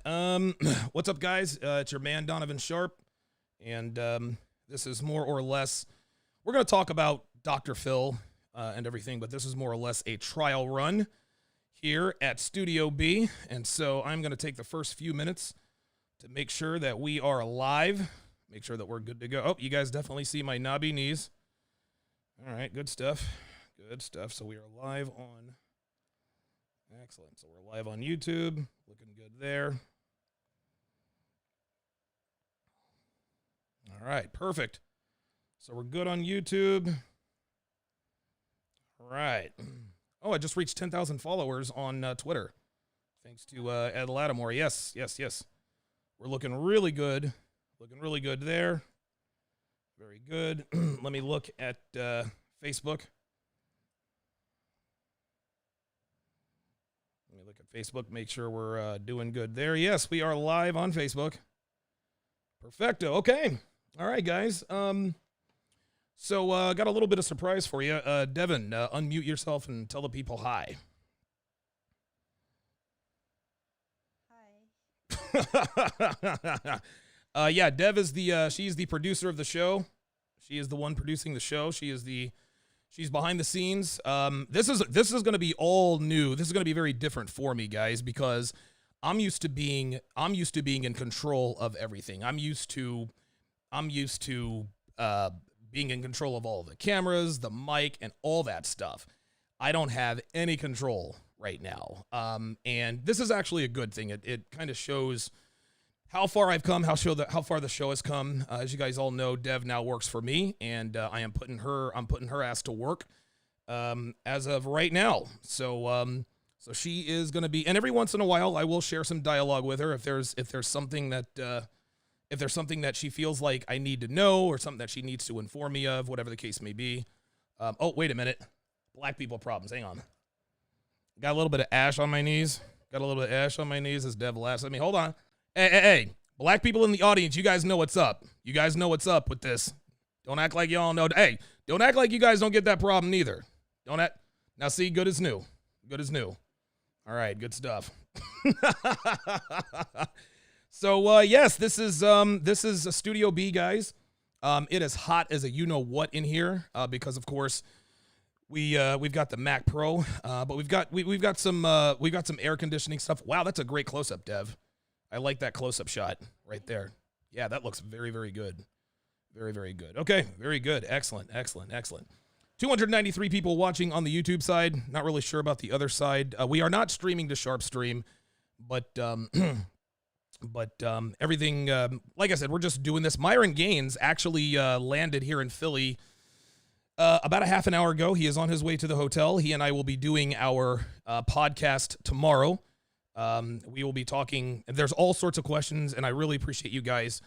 Um, what's up, guys? It's your man Donovan Sharpe, and this is more or less. We're going to talk about Dr. Phil and everything, but this is more or less a trial run here at Studio B, and so I'm going to take the first few minutes to make sure that we are live, make sure that we're good to go. Oh, you guys definitely see my knobby knees. All right, good stuff. Good stuff. So we are live on. Excellent. So we're live on YouTube. Looking good there. All right, perfect. So we're good on YouTube. All right. Oh, I just reached 10,000 followers on Twitter. Thanks to Ed Lattimore. Yes. We're looking really good. Looking really good there. Very good. Let me look at Facebook. Let me look at Facebook, make sure we're doing good there. Yes, we are live on Facebook. Perfecto. Okay. All right, guys. So got a little bit of surprise for you. Devin, unmute yourself and tell the people hi. Hi. Yeah, Dev is she's the producer of the show. She is the one producing the show. She's behind the scenes. This is going to be all new. This is going to be very different for me, guys, because I'm used to being in control of everything. I'm used to being in control of all the cameras, the mic, and all that stuff. I don't have any control right now. And this is actually a good thing. It kind of shows how far I've come, how far the show has come. As you guys all know, Dev now works for me, and I'm putting her ass to work as of right now. So she is going to be, and every once in a while, I will share some dialogue with her if there's something that she feels like I need to know, or something that she needs to inform me of, whatever the case may be. Oh, wait a minute, black people problems. Hang on, got a little bit of ash on my knees. As Dev laughs at me. Hold on. Hey, black people in the audience, you guys know what's up. You guys know what's up with this. Don't act like y'all know. Hey, don't act like you guys don't get that problem either. Don't act. Now see, good as new. All right, good stuff. So yes, this is a Studio B, guys. It is hot as a you know what in here because of course we've got the Mac Pro, but we've got some air conditioning stuff. Wow, that's a great close up, Dev. I like that close-up shot right there. Yeah, that looks very, very good. Very, very good. Okay, very good. Excellent. 293 people watching on the YouTube side. Not really sure about the other side. We are not streaming to Sharpe Stream, but everything, like I said, we're just doing this. Myron Gaines actually landed here in Philly about a half an hour ago. He is on his way to the hotel. He and I will be doing our podcast tomorrow. We will be talking, there's all sorts of questions, and I really appreciate you guys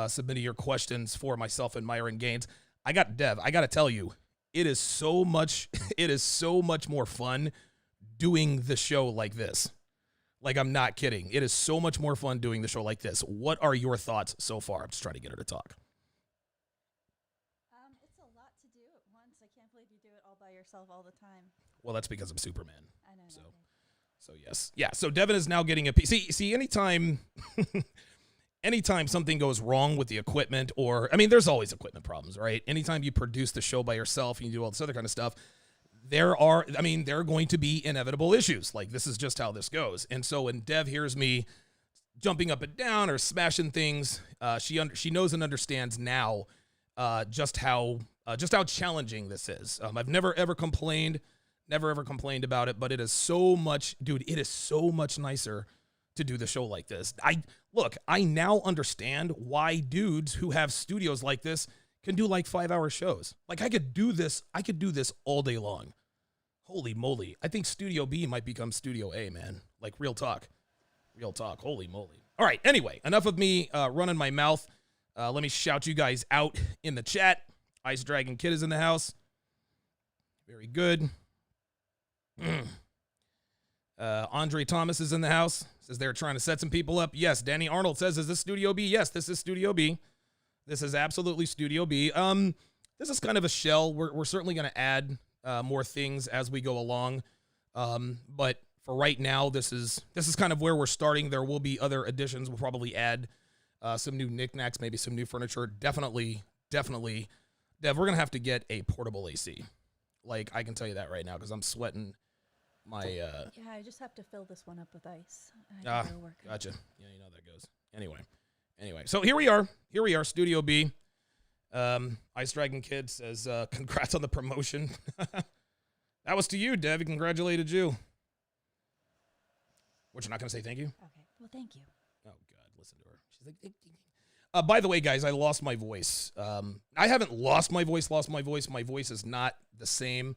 submitting your questions for myself and Myron Gaines. I got to tell you, it is so much more fun doing the show like this. Like, I'm not kidding. It is so much more fun doing the show like this. What are your thoughts so far? I'm just trying to get her to talk. It's a lot to do at once. I can't believe you do it all by yourself all the time. Well, that's because I'm Superman. I know. So yes. Yeah, so Devin is now getting a piece. See, anytime something goes wrong with the equipment, or, I mean, there's always equipment problems, right? Anytime you produce the show by yourself and you do all this other kind of stuff, there are going to be inevitable issues. Like, this is just how this goes. And so when Dev hears me jumping up and down or smashing things, she knows and understands now just how challenging this is. I've never ever complained about it, but it is so much nicer to do the show like this. I now understand why dudes who have studios like this can do like 5-hour shows. Like, I could do this all day long. Holy moly. I think Studio B might become Studio A, man. Like, real talk. Holy moly. All right, anyway, enough of me running my mouth. Let me shout you guys out in the chat. Ice Dragon Kid is in the house. Very good. Andre Thomas is in the house. Says they're trying to set some people up. Yes, Danny Arnold says, is this Studio B? Yes, this is Studio B. This is absolutely Studio B. This is kind of a shell. We're certainly going to add more things as we go along. But for right now, this is kind of where we're starting. There will be other additions. We'll probably add some new knickknacks, maybe some new furniture. Definitely, Dev, we're going to have to get a portable AC. Like, I can tell you that right now because I'm sweating my... Yeah, I just have to fill this one up with ice. I have to go work. Gotcha. Yeah, you know how that goes. Anyway, so here we are, Studio B. Ice Dragon Kid says, congrats on the promotion. That was to you, Dev. He congratulated you. What, you're not going to say thank you? Okay, well, thank you. Oh, God, listen to her. She's like, by the way, guys, I lost my voice. I haven't lost my voice. My voice is not the same.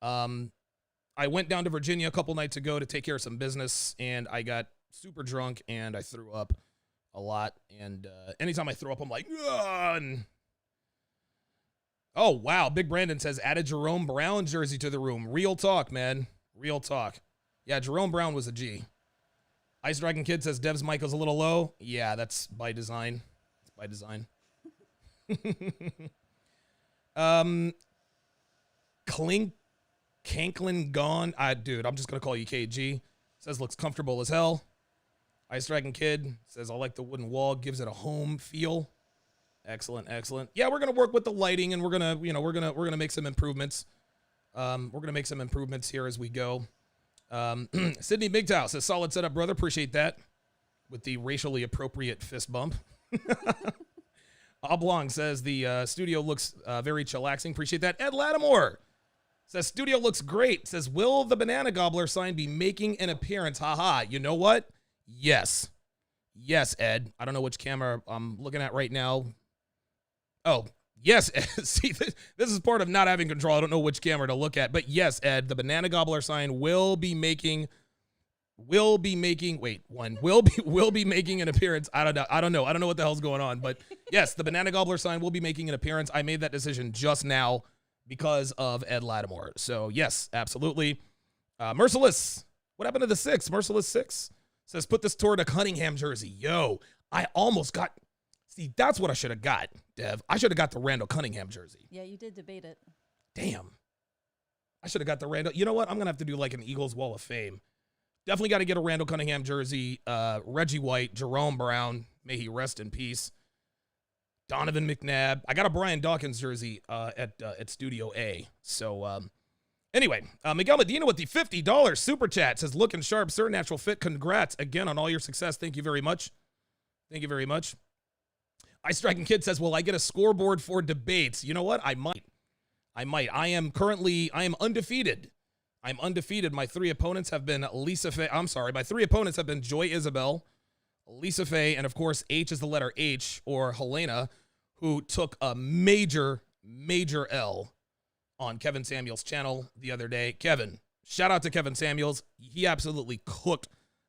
I went down to Virginia a couple nights ago to take care of some business, and I got super drunk, and I threw up a lot. And anytime I throw up, I'm like, ugh, and oh, wow. Big Brandon says, added Jerome Brown jersey to the room. Real talk, man. Real talk. Yeah, Jerome Brown was a G. Ice Dragon Kid says, Dev's mic is a little low. Yeah, that's by design. It's by design. Kanklin gone. Dude, I'm just going to call you KG. Says, looks comfortable as hell. Ice Dragon Kid says, I like the wooden wall. Gives it a home feel. Excellent. Yeah, we're gonna work with the lighting, and we're gonna make some improvements. We're gonna make some improvements here as we go. Sydney Bigtow says, solid setup, brother. Appreciate that. With the racially appropriate fist bump. Oblong says the studio looks very chillaxing. Appreciate that. Ed Lattimore says studio looks great. Says, will the Banana Gobbler sign be making an appearance? Haha. You know what? Yes, Ed. I don't know which camera I'm looking at right now. Oh, yes, Ed. See, this is part of not having control. I don't know which camera to look at. But yes, Ed, the Banana Gobbler sign will be making making an appearance. I don't know what the hell's going on. But yes, the Banana Gobbler sign will be making an appearance. I made that decision just now because of Ed Lattimore. So yes, absolutely. Merciless. What happened to the 6? Merciless 6 says, put this toward a Cunningham jersey. Yo, I almost got... See, that's what I should have got, Dev. I should have got the Randall Cunningham jersey. Yeah, you did debate it. Damn. I should have got the Randall. You know what? I'm going to have to do like an Eagles Wall of Fame. Definitely got to get a Randall Cunningham jersey. Reggie White, Jerome Brown, may he rest in peace. Donovan McNabb. I got a Brian Dawkins jersey at Studio A. So, anyway, Miguel Medina with the $50 super chat says, looking sharp, sir, natural fit. Congrats again on all your success. Thank you very much. Ice Dragon Kid says, will I get a scoreboard for debates? You know what? I might. I am undefeated. I'm undefeated. My three opponents have been Joy Isabel, Lisa Faye, and of course, H is the letter H, or Helena, who took a major L on Kevin Samuels' channel the other day. Kevin, shout out to Kevin Samuels. He absolutely cooked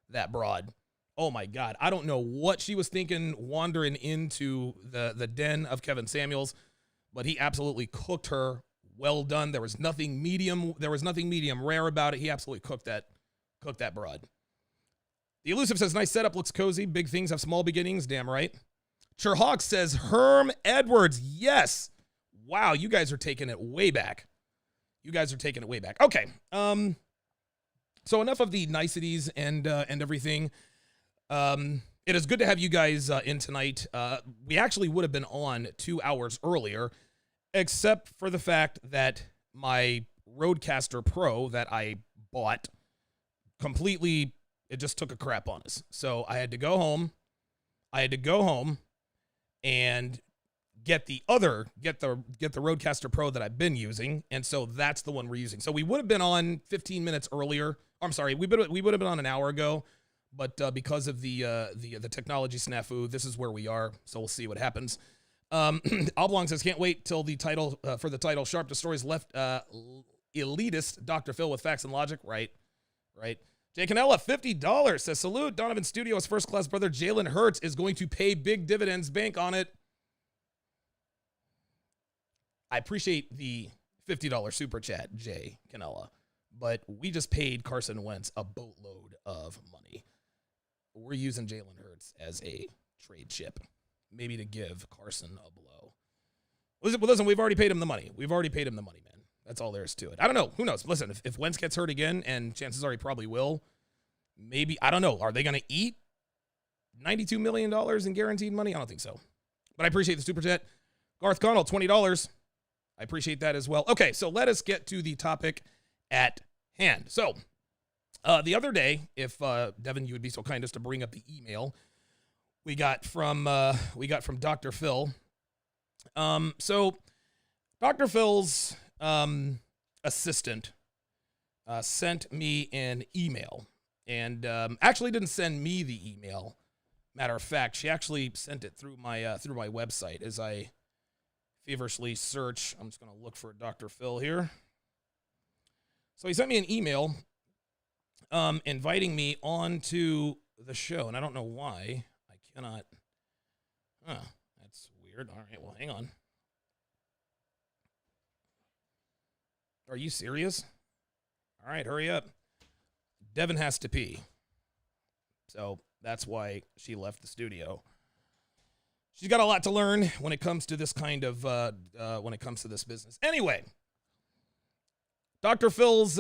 that broad. Oh my God. I don't know what she was thinking wandering into the den of Kevin Samuels, but he absolutely cooked her. Well done. There was nothing medium rare about it. He absolutely cooked that broad. The Elusive says, nice setup, looks cozy. Big things have small beginnings. Damn right. Cherhawk says, Herm Edwards. Yes. Wow, you guys are taking it way back. Okay. So enough of the niceties and everything. It is good to have you guys in tonight. We actually would have been on 2 hours earlier, except for the fact that my Rodecaster Pro that I bought completely, it just took a crap on us. So I had to go home and get the Rodecaster Pro that I've been using, and so that's the one we're using. So we would have been on 15 minutes earlier. I'm sorry, we would have been on an hour ago. But because of the technology snafu, this is where we are. So we'll see what happens. Oblong says, can't wait till the title for the title. Sharpe destroys left elitist Dr. Phil with facts and logic. Right. Jay Canella, $50 says, salute. Donovan Studios' first class brother Jalen Hurts is going to pay big dividends. Bank on it. I appreciate the $50 super chat, Jay Canella, but we just paid Carson Wentz a boatload of money. We're using Jalen Hurts as a trade chip, maybe to give Carson a blow. Listen, we've already paid him the money. Man. That's all there is to it. I don't know. Who knows? Listen, if Wentz gets hurt again, and chances are he probably will, maybe, I don't know. Are they going to eat $92 million in guaranteed money? I don't think so. But I appreciate the super chat. Garth Connell, $20. I appreciate that as well. Okay, so let us get to the topic at hand. So, the other day, if Devin, you would be so kind as to bring up the email we got from Dr. Phil. So Dr. Phil's assistant sent me an email, and actually didn't send me the email. Matter of fact, she actually sent it through my website. As I feverishly search, I'm just going to look for Dr. Phil here. So he sent me an email inviting me onto the show, and I don't know why I cannot. That's weird. All right, well, hang on. Are you serious? All right, hurry up. Devin has to pee. So that's why she left the studio. She's got a lot to learn when it comes to this kind of, when it comes to this business. Anyway, Dr. Phil's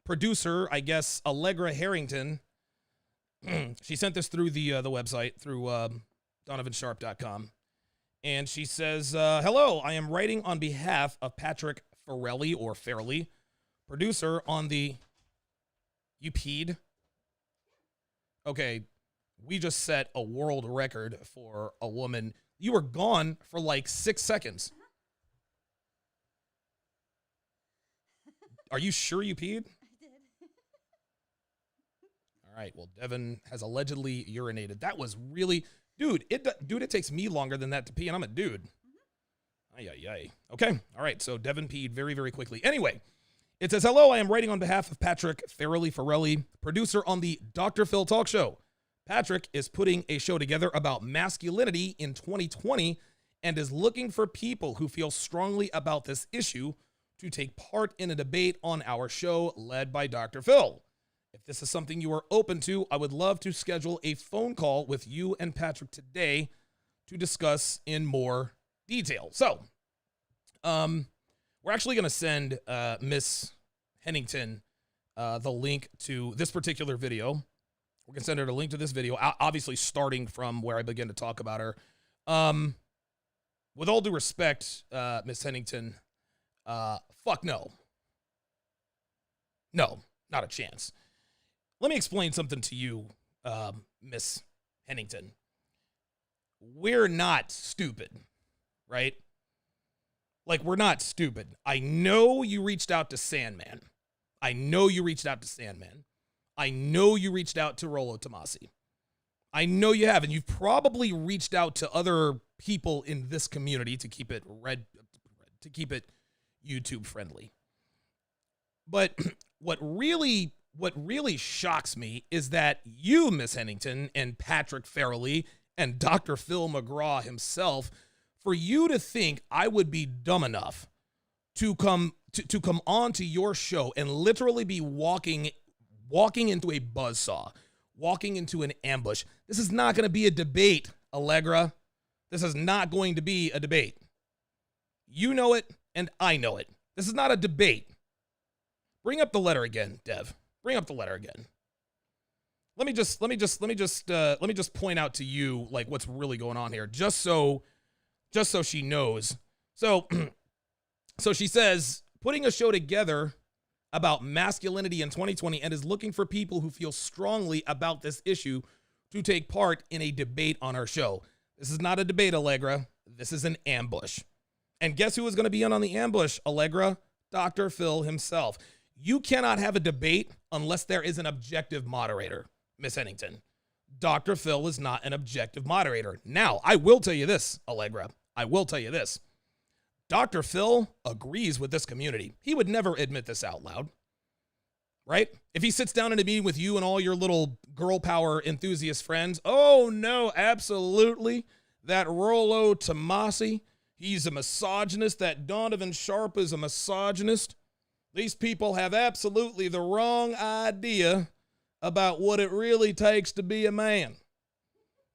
producer, I guess, Allegra Harrington, she sent this through the website, through DonovanSharpe.com. And she says, hello, I am writing on behalf of Patrick Farrelly, or Fairley, producer on the... You peed? Okay, we just set a world record for a woman. You were gone for like 6 seconds. Are you sure you peed? I did. All right, well, Devin has allegedly urinated. That was really... Dude, it takes me longer than that to pee, and I'm a dude. Ay, ay, ay. Okay, all right, so Devin peed very, very quickly. Anyway, it says, hello, I am writing on behalf of Patrick Farrelly, producer on the Dr. Phil Talk Show. Patrick is putting a show together about masculinity in 2020 and is looking for people who feel strongly about this issue to take part in a debate on our show led by Dr. Phil. If this is something you are open to, I would love to schedule a phone call with you and Patrick today to discuss in more detail. So, we're actually going to send Miss Hennington the link to this particular video. We're going to send her the link to this video, obviously starting from where I begin to talk about her. With all due respect, Miss Hennington, fuck no. No, not a chance. Let me explain something to you, Miss Hennington. We're not stupid, right? Like, we're not stupid. I know you reached out to Sandman. I know you reached out to Rollo Tomasi. I know you have, and you've probably reached out to other people in this community to keep it YouTube friendly. But what really shocks me is that you, Miss Hennington, and Patrick Farrelly, and Dr. Phil McGraw himself, for you to think I would be dumb enough to come onto your show and literally be walking into a buzzsaw, walking into an ambush. This is not going to be a debate, Allegra. This is not going to be a debate. You know it, and I know it. This is not a debate. Bring up the letter again, Dev. Bring up the letter again. Let me just point out to you like what's really going on here, just so she knows. So she says, putting a show together about masculinity in 2020 and is looking for people who feel strongly about this issue to take part in a debate on our show. This is not a debate, Allegra. This is an ambush. And guess who is going to be in on the ambush, Allegra? Dr. Phil himself. You cannot have a debate unless there is an objective moderator, Miss Hennington. Dr. Phil is not an objective moderator. Now, I will tell you this, Allegra. I will tell you this. Dr. Phil agrees with this community. He would never admit this out loud, right? If he sits down in a meeting with you and all your little girl power enthusiast friends, oh no, absolutely. That Rollo Tomasi, he's a misogynist. That Donovan Sharpe is a misogynist. These people have absolutely the wrong idea about what it really takes to be a man.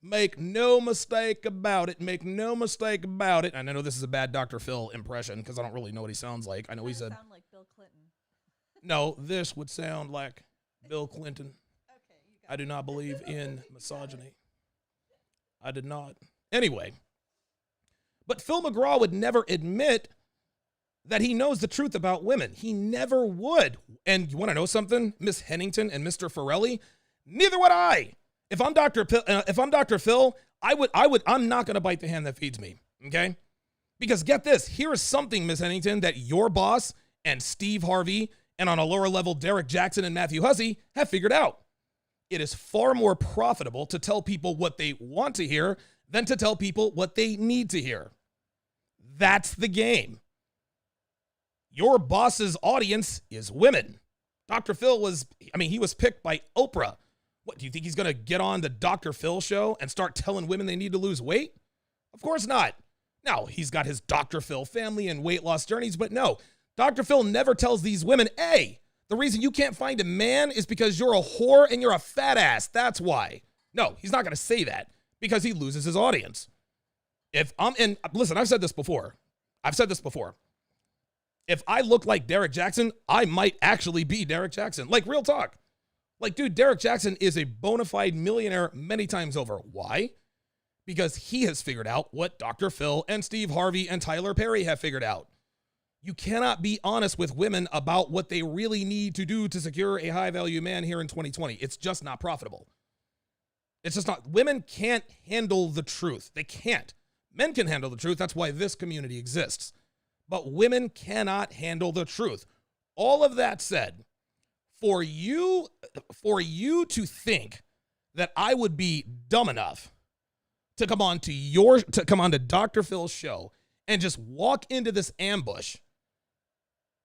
Make no mistake about it. Make no mistake about it. And I know this is a bad Dr. Phil impression because I don't really know what he sounds like. I know he said... sound like Bill Clinton. No, this would sound like Bill Clinton. Okay. I do not believe in misogyny. I did not. Anyway, but Phil McGraw would never admit that he knows the truth about women. He never would. And you want to know something, Miss Hennington and Mr. Farrelly? Neither would I. If I'm Dr. Phil, I'm not going to bite the hand that feeds me. Okay? Because get this, here is something, Miss Hennington, that your boss and Steve Harvey and on a lower level, Derek Jackson and Matthew Hussey have figured out. It is far more profitable to tell people what they want to hear than to tell people what they need to hear. That's the game. Your boss's audience is women. Dr. Phil he was picked by Oprah. What, do you think he's going to get on the Dr. Phil show and start telling women they need to lose weight? Of course not. Now, he's got his Dr. Phil family and weight loss journeys, but no, Dr. Phil never tells these women, hey, the reason you can't find a man is because you're a whore and you're a fat ass. That's why. No, he's not going to say that because he loses his audience. Listen, I've said this before. If I look like Derek Jackson, I might actually be Derek Jackson. Like, real talk. Like, dude, Derek Jackson is a bona fide millionaire many times over. Why? Because he has figured out what Dr. Phil and Steve Harvey and Tyler Perry have figured out. You cannot be honest with women about what they really need to do to secure a high-value man here in 2020. It's just not profitable. It's just not. Women can't handle the truth. They can't. Men can handle the truth. That's why this community exists. But women cannot handle the truth. All of that said, for you to think that I would be dumb enough to come on to Dr. Phil's show and just walk into this ambush,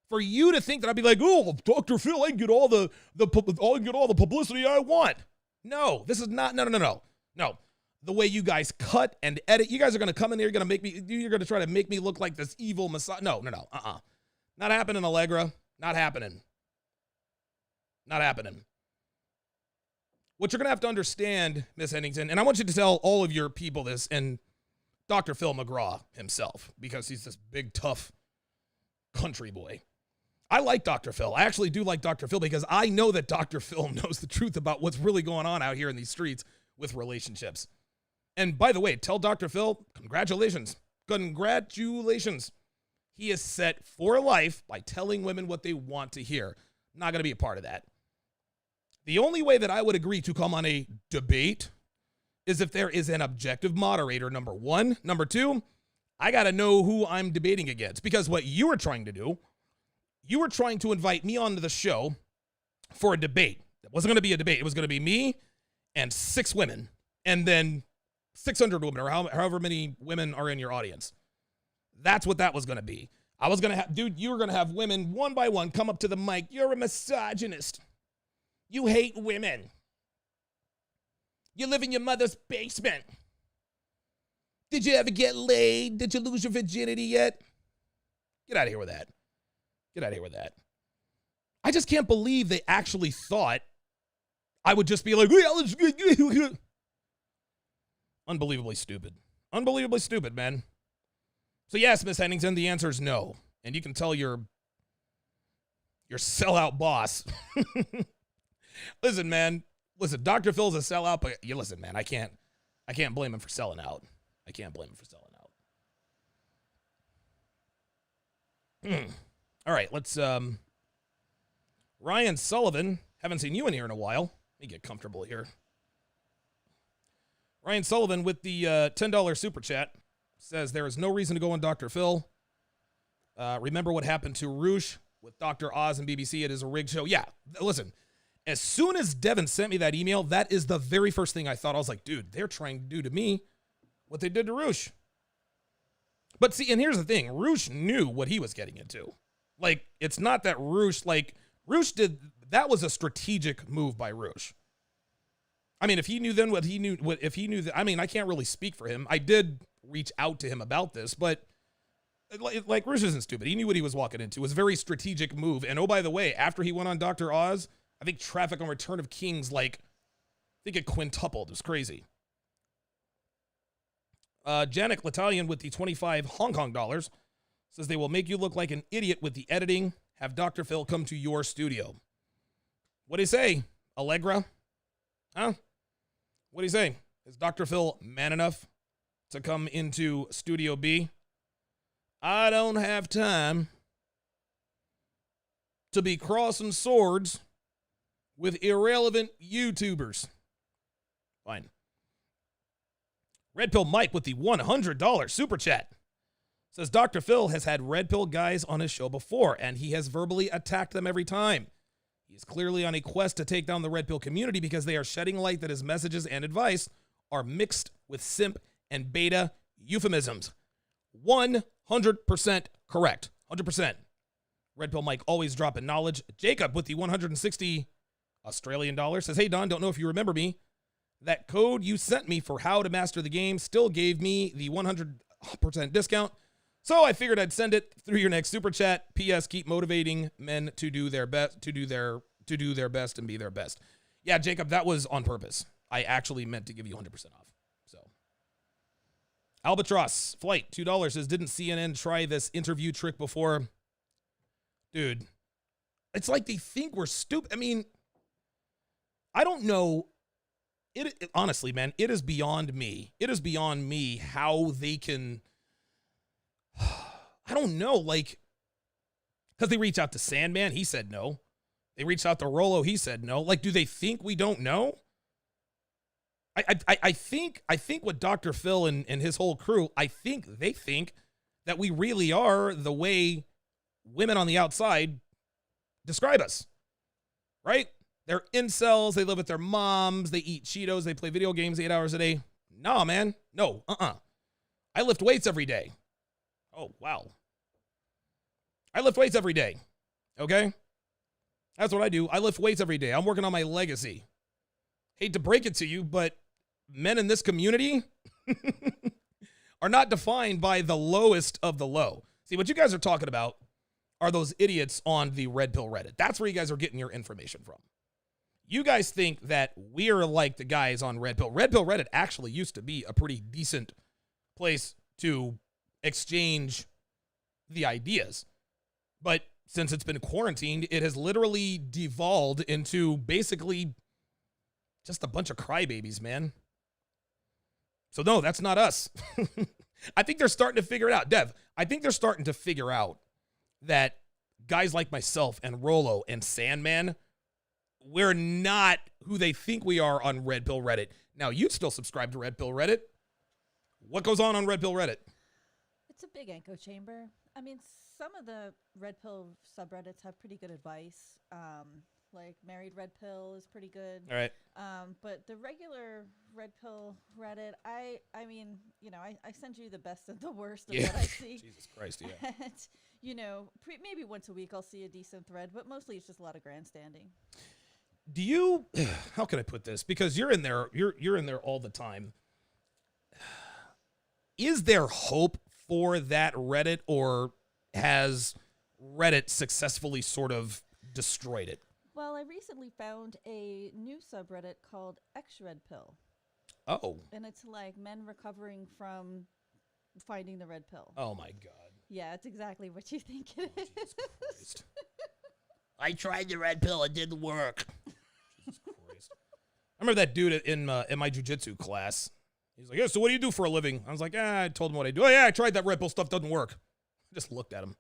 for you to think that I'd be like, oh, Dr. Phil, I can get all the publicity I want. No, this is not. No. The way you guys cut and edit, you guys are going to come in here, you're going to try to make me look like this evil messiah. No. Not happening, Allegra. Not happening. What you're going to have to understand, Miss Hennington, and I want you to tell all of your people this, and Dr. Phil McGraw himself, because he's this big, tough country boy. I like Dr. Phil. I actually do like Dr. Phil because I know that Dr. Phil knows the truth about what's really going on out here in these streets with relationships. And by the way, tell Dr. Phil, congratulations. He is set for life by telling women what they want to hear. Not going to be a part of that. The only way that I would agree to come on a debate is if there is an objective moderator, number one. Number two, I got to know who I'm debating against. Because what you were trying to do, you were trying to invite me onto the show for a debate. It wasn't going to be a debate. It was going to be me and 6 women. And then 600 women, or however many women are in your audience. That's what that was going to be. I was going to have, dude, you were going to have women one by one come up to the mic. You're a misogynist. You hate women. You live in your mother's basement. Did you ever get laid? Did you lose your virginity yet? Get out of here with that. I just can't believe they actually thought I would just be like, yeah, let's go. Unbelievably stupid, man. So yes, Miss Hennington, the answer is no. And you can tell your sellout boss. Listen, Dr. Phil's a sellout, but you listen, man, I can't blame him for selling out. All right, let's Ryan Sullivan, haven't seen you in here in a while. Let me get comfortable here. Ryan Sullivan with the $10 super chat says there is no reason to go on Dr. Phil. Remember what happened to Roosh with Dr. Oz and BBC? It is a rigged show. Yeah, listen, as soon as Devin sent me that email, that is the very first thing I thought. I was like, dude, they're trying to do to me what they did to Roosh. But see, and here's the thing. Roosh knew what he was getting into. Like, it's not that Roosh did, that was a strategic move by Roosh. I mean, if he knew then I can't really speak for him. I did reach out to him about this, but like Roosh isn't stupid. He knew what he was walking into. It was a very strategic move. And oh, by the way, after he went on Dr. Oz, I think traffic on Return of Kings, it quintupled. It was crazy. Janik Latalian with the 25 Hong Kong dollars says they will make you look like an idiot with the editing. Have Dr. Phil come to your studio. What do you say, Allegra? Huh? What do you say? Is Dr. Phil man enough to come into Studio B? I don't have time to be crossing swords with irrelevant YouTubers. Fine. Red Pill Mike with the $100 super chat says Dr. Phil has had Red Pill guys on his show before, and he has verbally attacked them every time. He is clearly on a quest to take down the Red Pill community because they are shedding light that his messages and advice are mixed with simp and beta euphemisms. 100% correct. 100%. Red Pill Mike always dropping knowledge. Jacob with the 160 Australian dollars says, hey, Don, don't know if you remember me. That code you sent me for how to master the game still gave me the 100% discount. So I figured I'd send it through your next super chat. P.S. Keep motivating men to do their best, to do their best and be their best. Yeah, Jacob, that was on purpose. I actually meant to give you 100% off. So Albatross Flight $2 says, didn't CNN try this interview trick before? Dude, it's like they think we're stupid. I mean, I don't know. It honestly, man, it is beyond me. It is beyond me how they can. I don't know, like, because they reached out to Sandman, he said no. They reached out to Rollo, he said no. Like, do they think we don't know? I think what Dr. Phil and his whole crew, I think they think that we really are the way women on the outside describe us, right? They're incels, they live with their moms, they eat Cheetos, they play video games 8 hours a day. Nah, man, no, I lift weights every day. Oh, wow. I lift weights every day, okay? That's what I do. I lift weights every day. I'm working on my legacy. Hate to break it to you, but men in this community are not defined by the lowest of the low. See, what you guys are talking about are those idiots on the Red Pill Reddit. That's where you guys are getting your information from. You guys think that we're like the guys on Red Pill. Red Pill Reddit actually used to be a pretty decent place to exchange the ideas. But since it's been quarantined, it has literally devolved into basically just a bunch of crybabies, man. So no, that's not us. I think they're starting to figure it out. Dev, I think they're starting to figure out that guys like myself and Rollo and Sandman, we're not who they think we are on Red Pill Reddit. Now, you'd still subscribe to Red Pill Reddit. What goes on Red Pill Reddit? It's a big echo chamber. I mean, some of the Red Pill subreddits have pretty good advice. Like Married Red Pill is pretty good. All right. But the regular Red Pill Reddit, I mean, you know, I send you the best and the worst of what I see. Jesus Christ, yeah. And, you know, maybe once a week I'll see a decent thread, but mostly it's just a lot of grandstanding. Do you, how can I put this? Because you're in there, you're in there all the time. Is there hope for that Reddit, or has Reddit successfully sort of destroyed it? Well, I recently found a new subreddit called X-Red Pill. Oh. And it's like men recovering from finding the red pill. Oh, my God. Yeah, it's exactly what you think it is. Jesus Christ. I tried the red pill. It didn't work. Jesus Christ. I remember that dude in my jiu-jitsu class. He's like, yeah, so what do you do for a living? I was like, I told him what I do. Oh, yeah, I tried that red pill stuff. Doesn't work. I just looked at him.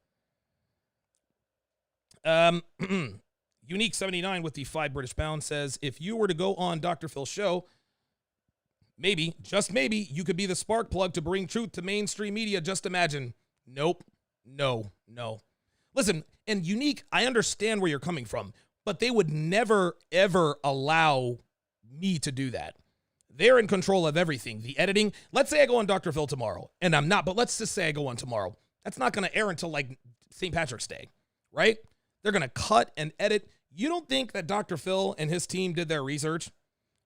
Unique 79 with the 5 British pounds says, if you were to go on Dr. Phil's show, maybe, just maybe, you could be the spark plug to bring truth to mainstream media. Just imagine. Nope. No. Listen, and Unique, I understand where you're coming from, but they would never, ever allow me to do that. They're in control of everything. The editing. Let's say I go on Dr. Phil tomorrow, and I'm not, but let's just say I go on tomorrow. That's not going to air until like St. Patrick's Day, right? They're going to cut and edit. You don't think that Dr. Phil and his team did their research?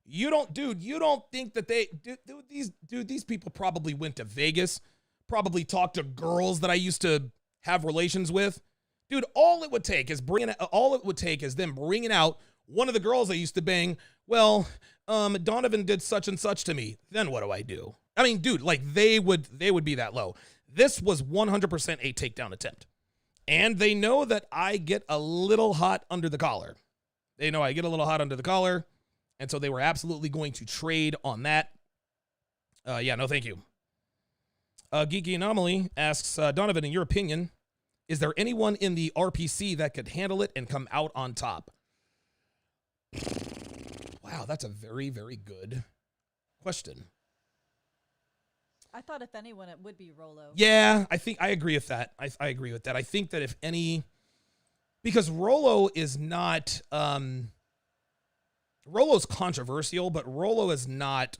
You don't think that these people probably went to Vegas, probably talked to girls that I used to have relations with. Dude, all it would take is them bringing out one of the girls I used to bang. Well, Donovan did such and such to me. Then what do I do? I mean, dude, like they would be that low. This was 100% a takedown attempt. And they know that I get a little hot under the collar. They know I get a little hot under the collar. And so they were absolutely going to trade on that. Yeah, no, thank you. Geeky Anomaly asks, Donovan, in your opinion, is there anyone in the RPC that could handle it and come out on top? Wow, that's a very, very good question. I thought if anyone, it would be Rolo. Yeah, I agree with that. I agree with that. I think that if any, because Rolo is not, Rolo's controversial, but Rolo is not,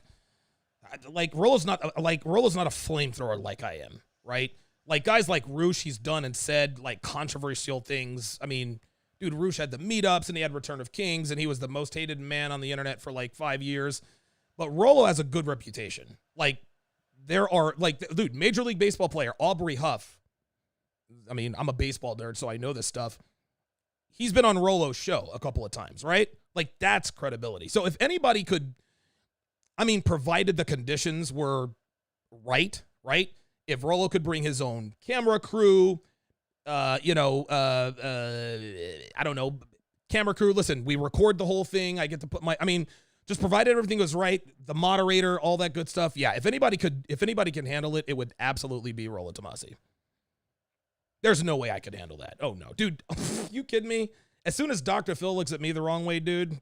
Rolo's not a flamethrower like I am, right? Like guys like Roosh, he's done and said like controversial things. I mean, dude, Roosh had the meetups and he had Return of Kings and he was the most hated man on the internet for like 5 years. But Rolo has a good reputation. Like there are dude, Major League Baseball player Aubrey Huff. I mean, I'm a baseball nerd, so I know this stuff. He's been on Rolo's show a couple of times, right? Like that's credibility. So if anybody could, I mean, provided the conditions were right? If Rolo could bring his own camera crew, I don't know, camera crew. Listen, we record the whole thing. I get to put just provided everything was right, the moderator, all that good stuff. Yeah, if anybody can handle it, it would absolutely be Rolo Tomasi. There's no way I could handle that. Oh no, dude, you kidding me? As soon as Dr. Phil looks at me the wrong way, dude.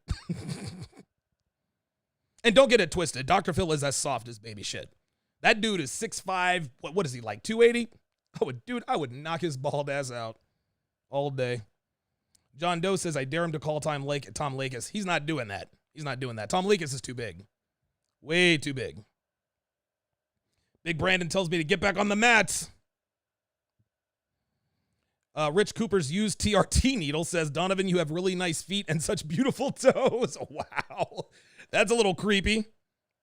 And don't get it twisted. Dr. Phil is as soft as baby shit. That dude is 6'5". What is he, like 280? I would knock his bald ass out all day. John Doe says, I dare him to call Tom Lakis. He's not doing that. Tom Lakis is too big. Way too big. Big Brandon tells me to get back on the mats. Rich Cooper's used TRT needle says, Donovan, you have really nice feet and such beautiful toes. Wow. That's a little creepy.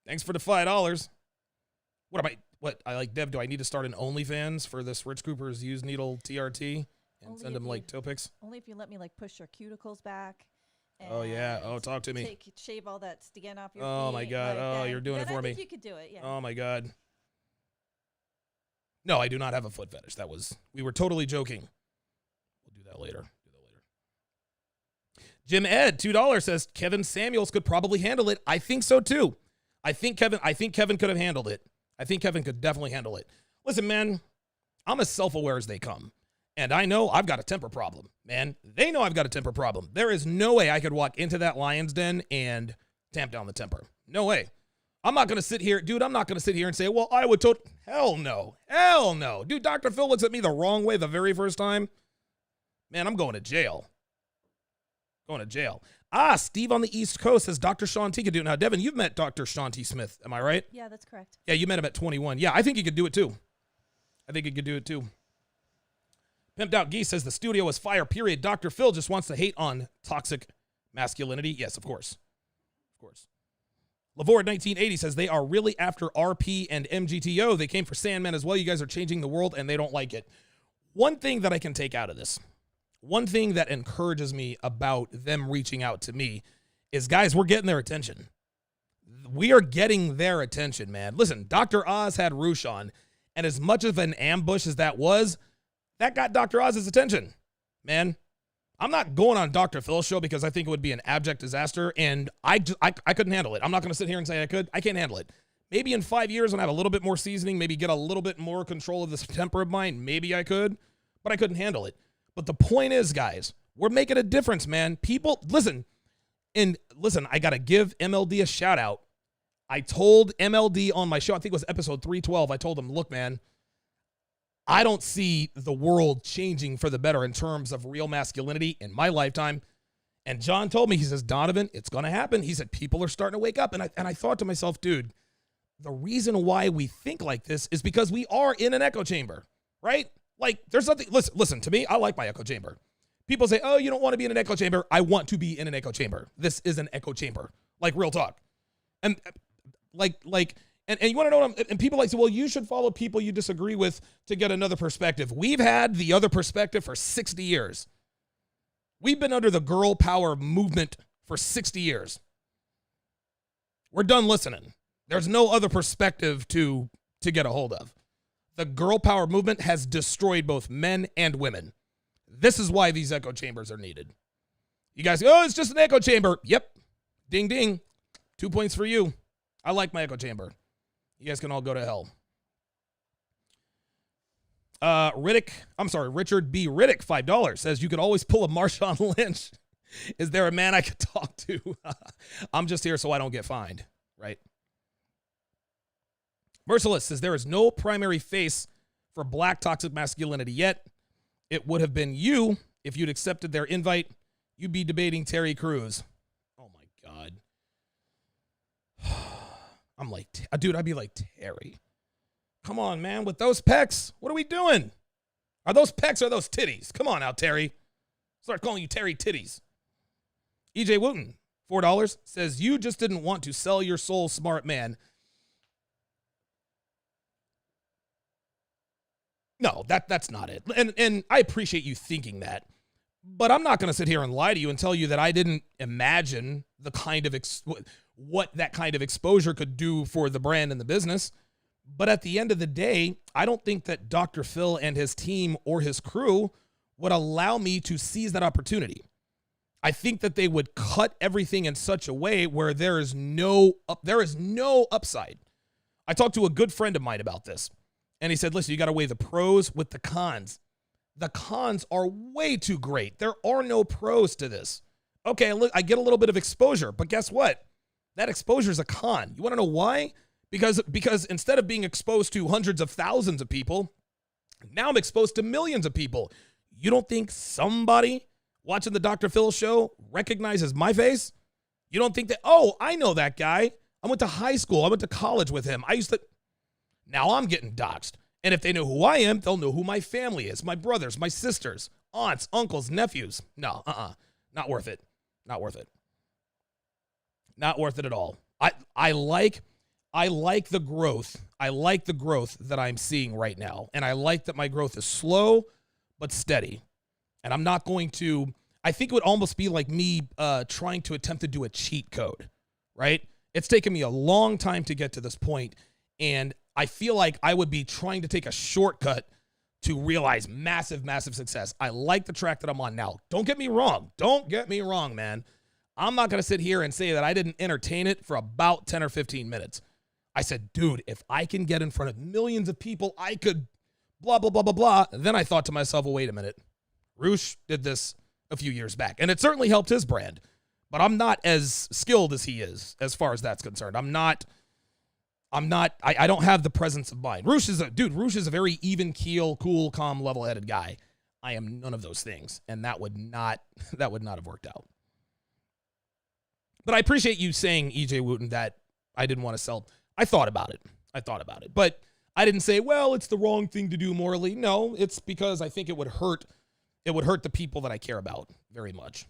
Thanks for the $5. Dev, do I need to start an OnlyFans for this Rich Cooper's used needle TRT and Only send him like toe pics? Only if you let me like push your cuticles back. Oh yeah. Oh, talk to me. Shave all that skin off your feet. Oh my God. You're doing it for I me. think you could do it. Yeah. Oh my God. No, I do not have a foot fetish. We were totally joking. We'll do that later. Jim Ed, $2 says Kevin Samuels could probably handle it. I think so too. I think Kevin could have handled it. I think Kevin could definitely handle it. Listen, man, I'm as self-aware as they come. And I know I've got a temper problem, man. They know I've got a temper problem. There is no way I could walk into that lion's den and tamp down the temper. No way. I'm not going to sit here, dude, and say, well, I would hell no. Hell no. Dude, Dr. Phil looks at me the wrong way the very first time. Man, I'm going to jail. Steve on the East Coast says Dr. Sean T could do it. Now, Devin, you've met Dr. Sean T. Smith. Am I right? Yeah, that's correct. Yeah, you met him at 21. Yeah, I think he could do it too. Pimped Out Geese says the studio is fire, period. Dr. Phil just wants to hate on toxic masculinity. Yes, of course. Lavord 1980 says they are really after RP and MGTO. They came for Sandman as well. You guys are changing the world and they don't like it. One thing that I can take out of this, one thing that encourages me about them reaching out to me is, guys, we're getting their attention. We are getting their attention, man. Listen, Dr. Oz had Roosh on, and as much of an ambush as that was, that got Dr. Oz's attention, man. I'm not going on Dr. Phil's show because I think it would be an abject disaster, and I couldn't handle it. I'm not going to sit here and say I could. I can't handle it. Maybe in 5 years when I have a little bit more seasoning, maybe get a little bit more control of this temper of mine, maybe I could, but I couldn't handle it. But the point is, guys, we're making a difference, man. People, listen, I got to give MLD a shout out. I told MLD on my show, I think it was episode 312, I told him, look, man, I don't see the world changing for the better in terms of real masculinity in my lifetime. And John told me, he says, Donovan, it's going to happen. He said, people are starting to wake up. And I thought to myself, dude, the reason why we think like this is because we are in an echo chamber, right? Like, there's nothing, listen, to me, I like my echo chamber. People say, oh, you don't want to be in an echo chamber. I want to be in an echo chamber. This is an echo chamber. Like, real talk. And and you want to know what and people say, well, you should follow people you disagree with to get another perspective. We've had the other perspective for 60 years. We've been under the girl power movement for 60 years. We're done listening. There's no other perspective to get a hold of. The girl power movement has destroyed both men and women. This is why these echo chambers are needed. You guys go, oh, it's just an echo chamber. Yep. Ding, ding. 2 points for you. I like my echo chamber. You guys can all go to hell. Richard B. Riddick, $5, says you could always pull a Marshawn Lynch. Is there a man I could talk to? I'm just here so I don't get fined, right? Merciless says there is no primary face for black toxic masculinity yet. It would have been you if you'd accepted their invite. You'd be debating Terry Crews. Oh my God. I'm like, dude, I'd be like, Terry, come on, man, with those pecs, what are we doing? Are those pecs or those titties? Come on now, Terry. Start calling you Terry Titties. EJ Wooten, $4, says you just didn't want to sell your soul, smart man. No, that's not it. And I appreciate you thinking that. But I'm not going to sit here and lie to you and tell you that I didn't imagine the kind of what that kind of exposure could do for the brand and the business. But at the end of the day, I don't think that Dr. Phil and his team or his crew would allow me to seize that opportunity. I think that they would cut everything in such a way where there is no upside. I talked to a good friend of mine about this, and he said, listen, you got to weigh the pros with the cons. The cons are way too great. There are no pros to this. Okay, I get a little bit of exposure, but guess what? That exposure is a con. You want to know why? Because instead of being exposed to hundreds of thousands of people, now I'm exposed to millions of people. You don't think somebody watching the Dr. Phil show recognizes my face? You don't think that, oh, I know that guy. I went to high school. I went to college with him. Now I'm getting doxxed. And if they know who I am, they'll know who my family is. My brothers, my sisters, aunts, uncles, nephews. No, not worth it. Not worth it. Not worth it at all. I like the growth. I like the growth that I'm seeing right now. And I like that my growth is slow but steady. And I'm not going to, I think it would almost be like me trying to attempt to do a cheat code, right? It's taken me a long time to get to this point, and I feel like I would be trying to take a shortcut to realize massive, massive success. I like the track that I'm on now. Don't get me wrong. Don't get me wrong, man. I'm not going to sit here and say that I didn't entertain it for about 10 or 15 minutes. I said, dude, if I can get in front of millions of people, I could blah, blah, blah, blah, blah. Then I thought to myself, well, wait a minute. Roosh did this a few years back, and it certainly helped his brand. But I'm not as skilled as he is as far as that's concerned. I don't have the presence of mind. Roosh is a very even keel, cool, calm, level-headed guy. I am none of those things, and that would not have worked out. But I appreciate you saying, EJ Wooten, that I didn't want to sell. I thought about it. But I didn't say, well, it's the wrong thing to do morally. No, it's because I think it would hurt the people that I care about very much.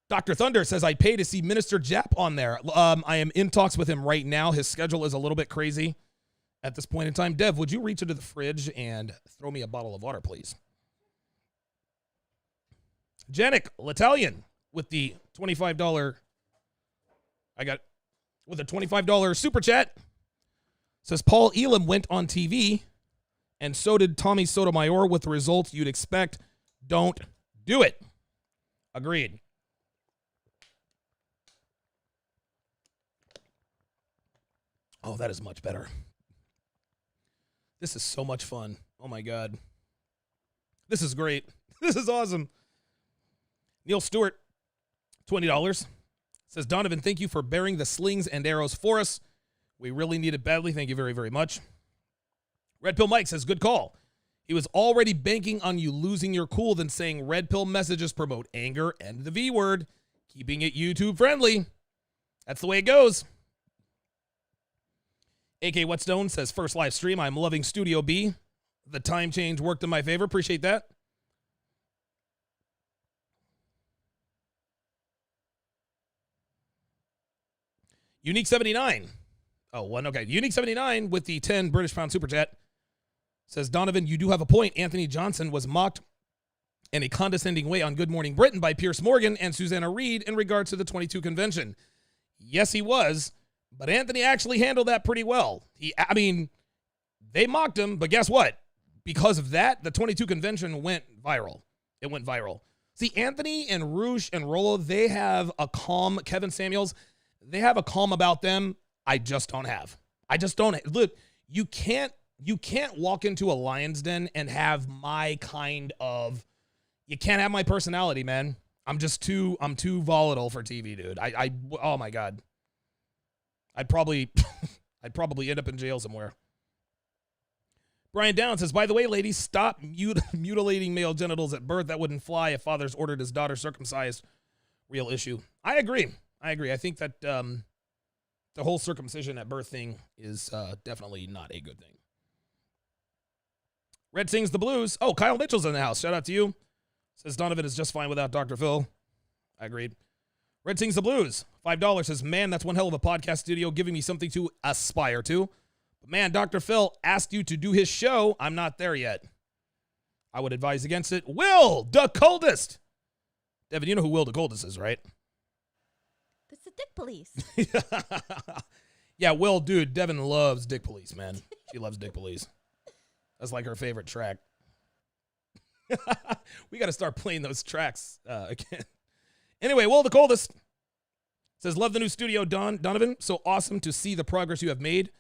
Dr. Thunder says, I'd pay to see Minister Jap on there. I am in talks with him right now. His schedule is a little bit crazy at this point in time. Dev, would you reach into the fridge and throw me a bottle of water, please? Janik L'Italian with the $25. With a $25 super chat. Says Paul Elam went on TV, and so did Tommy Sotomayor with the results you'd expect. Don't do it. Agreed. Oh, that is much better. This is so much fun. Oh, my God. This is great. This is awesome. Neil Stewart, $20. Says, Donovan, thank you for bearing the slings and arrows for us. We really need it badly. Thank you very, very much. Red Pill Mike says, good call. He was already banking on you losing your cool than saying red pill messages promote anger and the V word, keeping it YouTube friendly. That's the way it goes. AK Whetstone says, first live stream. I'm loving Studio B. The time change worked in my favor. Appreciate that. Unique 79. Oh, one. Okay. Unique 79 with the 10 British pound super chat says, Donovan, you do have a point. Anthony Johnson was mocked in a condescending way on Good Morning Britain by Piers Morgan and Susanna Reid in regards to the 22 convention. Yes, he was, but Anthony actually handled that pretty well. They mocked him, but guess what? Because of that, the 22 convention went viral. It went viral. See, Anthony and Roosh and Rolo, they have a calm, Kevin Samuels, They have a calm about them I just don't have. I just don't. Look, you can't walk into a lion's den and have my kind of, you can't have my personality, man. I'm too volatile for TV, dude. Oh my God. I'd probably end up in jail somewhere. Brian Down says, by the way, ladies, stop mutilating male genitals at birth. That wouldn't fly if father's ordered his daughter circumcised. Real issue. I agree. I think that the whole circumcision at birth thing is definitely not a good thing. Red sings the blues. Oh, Kyle Mitchell's in the house. Shout out to you. Says Donovan is just fine without Dr. Phil. I agreed. Red sings the blues. $5 says, man, that's one hell of a podcast studio giving me something to aspire to. But man, Dr. Phil asked you to do his show. I'm not there yet. I would advise against it. Will, the coldest. Devin, you know who Will the coldest is, right? It's the Dick Police. Yeah, Will, dude, Devin loves Dick Police, man. She loves Dick Police. That's like her favorite track. We got to start playing those tracks again. Anyway, Will the coldest says, love the new studio, Donovan. So awesome to see the progress you have made.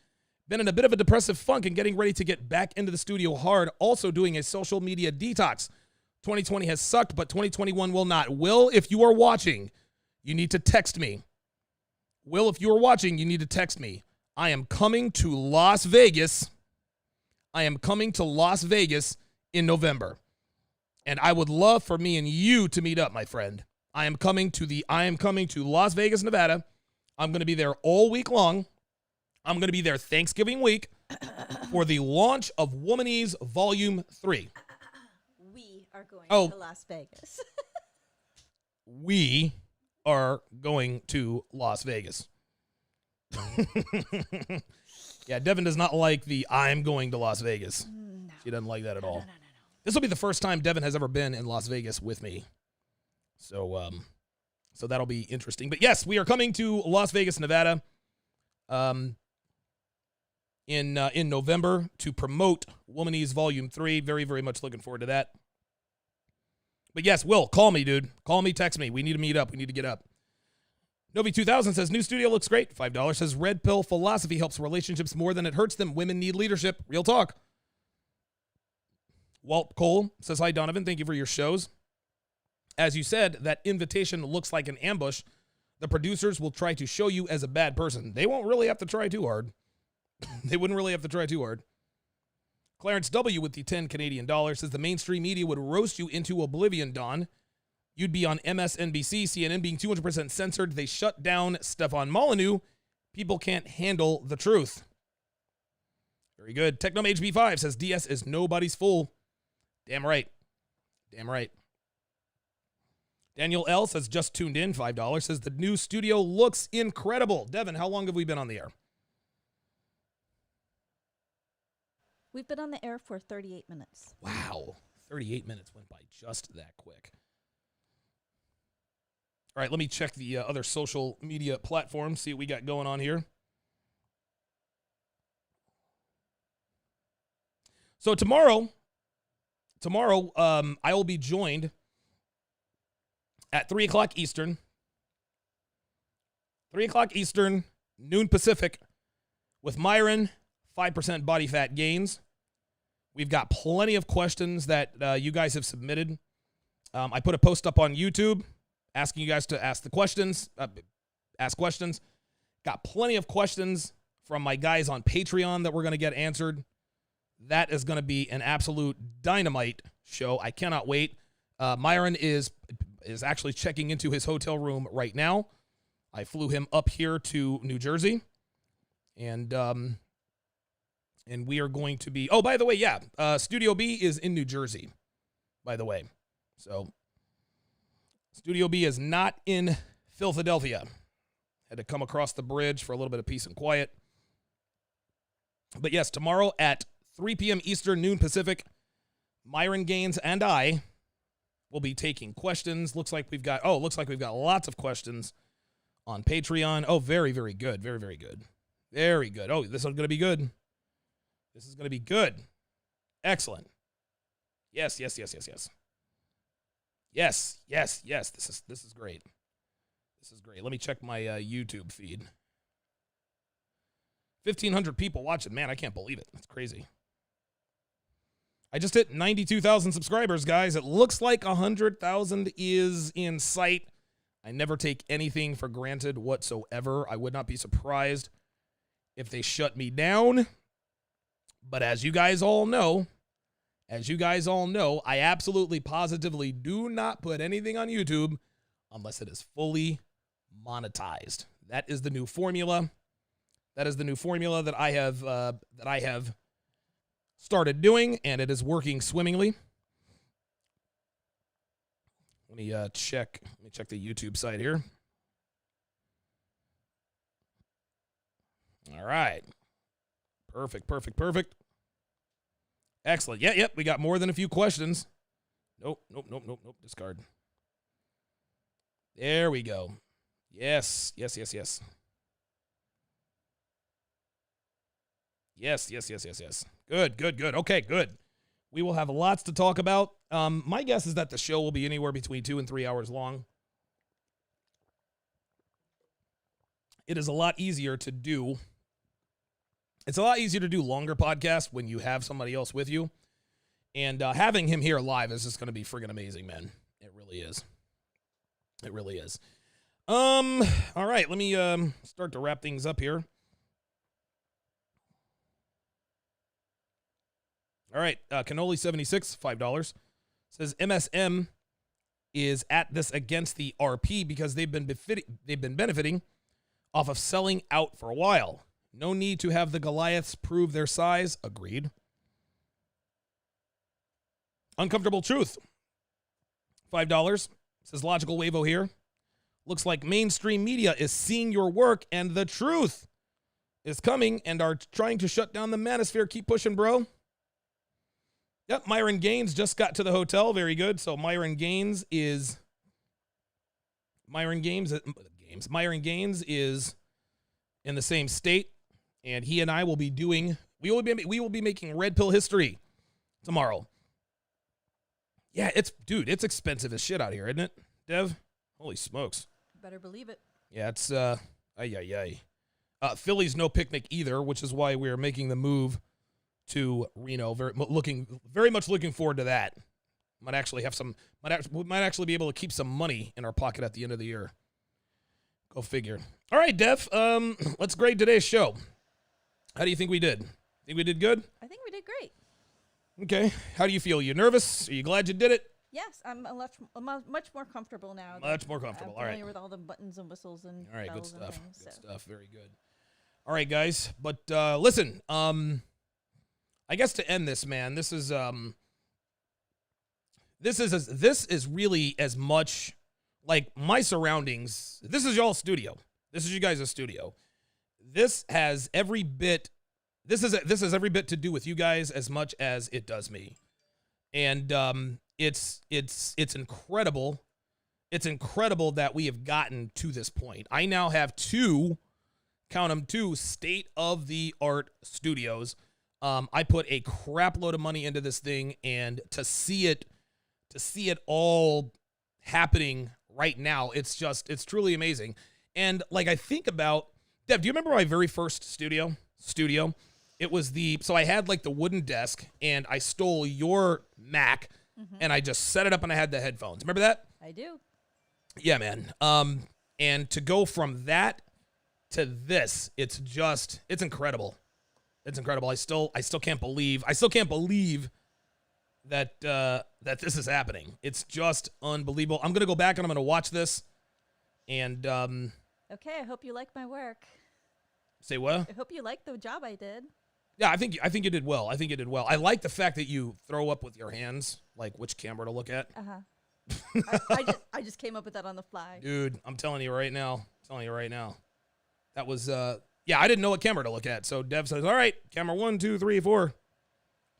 Been in a bit of a depressive funk and getting ready to get back into the studio hard. Also doing a social media detox. 2020 has sucked, but 2021 will not. Will, if you are watching, you need to text me. Will, if you are watching, you need to text me. I am coming to Las Vegas. In November. And I would love for me and you to meet up, my friend. I am coming to Las Vegas, Nevada. I'm going to be there all week long. I'm going to be there Thanksgiving week for the launch of Womanese Volume 3. We are going to Las Vegas. We are going to Las Vegas. Yeah, Devin does not like the I'm going to Las Vegas. No. She doesn't like that at all. No. This will be the first time Devin has ever been in Las Vegas with me. So that'll be interesting. But yes, we are coming to Las Vegas, Nevada in November to promote Womanese Volume 3. Very, very much looking forward to that. But yes, Will, call me, dude. Call me, text me. We need to meet up. We need to get up. Novi2000 says, new studio looks great. $5 says, red pill philosophy helps relationships more than it hurts them. Women need leadership. Real talk. Walt Cole says, hi, Donovan. Thank you for your shows. As you said, that invitation looks like an ambush. The producers will try to show you as a bad person. They won't really have to try too hard. They wouldn't really have to try too hard. Clarence W. with the 10 Canadian dollars says, the mainstream media would roast you into oblivion, Don. You'd be on MSNBC, CNN being 200% censored. They shut down Stefan Molyneux. People can't handle the truth. Very good. Technom HB5 says, DS is nobody's fool. Damn right. Damn right. Daniel L. says, just tuned in, $5, says, the new studio looks incredible. Devin, how long have we been on the air? We've been on the air for 38 minutes. Wow. 38 minutes went by just that quick. All right, let me check the other social media platforms, see what we got going on here. So tomorrow, I will be joined at 3 o'clock Eastern. 3 o'clock Eastern, noon Pacific, with Myron, 5% body fat gains. We've got plenty of questions that you guys have submitted. I put a post up on YouTube asking you guys to ask questions. Got plenty of questions from my guys on Patreon that we're going to get answered. That is going to be an absolute dynamite show. I cannot wait. Myron is actually checking into his hotel room right now. I flew him up here to New Jersey. And we are going to be, oh, by the way, yeah, Studio B is in New Jersey, by the way. So Studio B is not in Philadelphia. Had to come across the bridge for a little bit of peace and quiet. But yes, tomorrow at 3 p.m. Eastern, noon Pacific, Myron Gaines and I will be taking questions. Looks like we've got lots of questions on Patreon. Oh, very, very good. Very, very good. Very good. Oh, this is going to be good. This is going to be good. Excellent. Yes. Yes. This is great. This is great. Let me check my YouTube feed. 1,500 people watching. Man, I can't believe it. That's crazy. I just hit 92,000 subscribers, guys. It looks like 100,000 is in sight. I never take anything for granted whatsoever. I would not be surprised if they shut me down. But as you guys all know, I absolutely positively do not put anything on YouTube unless it is fully monetized. That is the new formula. That is the new formula that I have started doing, and it is working swimmingly. Let me check the YouTube site here. All right. Perfect. Excellent. Yep. We got more than a few questions. Nope. Discard. There we go. Yes. Yes. Good. Okay, good. We will have lots to talk about. My guess is that the show will be anywhere between 2 and 3 hours long. It is a lot easier to do. It's a lot easier to do longer podcasts when you have somebody else with you. And having him here live is just going to be friggin' amazing, man. It really is. All right, let me start to wrap things up here. All right, Cannoli76, $5, says MSM is at this against the RP because they've been benefiting off of selling out for a while. No need to have the Goliaths prove their size. Agreed. Uncomfortable Truth, $5, says Logical Wavo here. Looks like mainstream media is seeing your work and the truth is coming and are trying to shut down the manosphere. Keep pushing, bro. Yep, Myron Gaines just got to the hotel. Very good. So Myron Gaines is in the same state, and he and I will be we will be making Red Pill history tomorrow. Yeah, it's expensive as shit out here, isn't it, Dev? Holy smokes. Better believe it. Yeah, it's Philly's no picnic either, which is why we're making the move to Reno. Very much looking forward to that. Might actually be able to keep some money in our pocket at the end of the year. Go figure. All right, Dev. Let's grade today's show. How do you think we did? Think we did good? I think we did great. Okay. How do you feel? You nervous? Are you glad you did it? Yes, I'm much more comfortable now. Much more comfortable. All right. Familiar with all the buttons and whistles and all right, bells good stuff. and things. Good stuff. Very good. All right, guys. But listen. I guess to end this, man, this is really as much like my surroundings. This is y'all's studio. This is you guys' studio. This has every bit. This has every bit to do with you guys as much as it does me, and it's incredible. It's incredible that we have gotten to this point. I now have two state-of-the-art studios. I put a crap load of money into this thing, and to see it all happening right now, it's truly amazing. And like I think about, Dev, do you remember my very first studio? It was so I had like the wooden desk, and I stole your Mac, and I just set it up, and I had the headphones. Remember that? I do. Yeah, man. And to go from that to this, it's incredible. It's incredible. I still can't believe that this is happening. It's just unbelievable. I'm gonna go back and I'm gonna watch this. And okay, I hope you like my work. Say what? I hope you like the job I did. Yeah, I think you did well. I like the fact that you throw up with your hands, like which camera to look at. I just came up with that on the fly. Dude, I'm telling you right now. That was yeah, I didn't know what camera to look at. So Dev says, all right, camera 1, 2, 3, 4.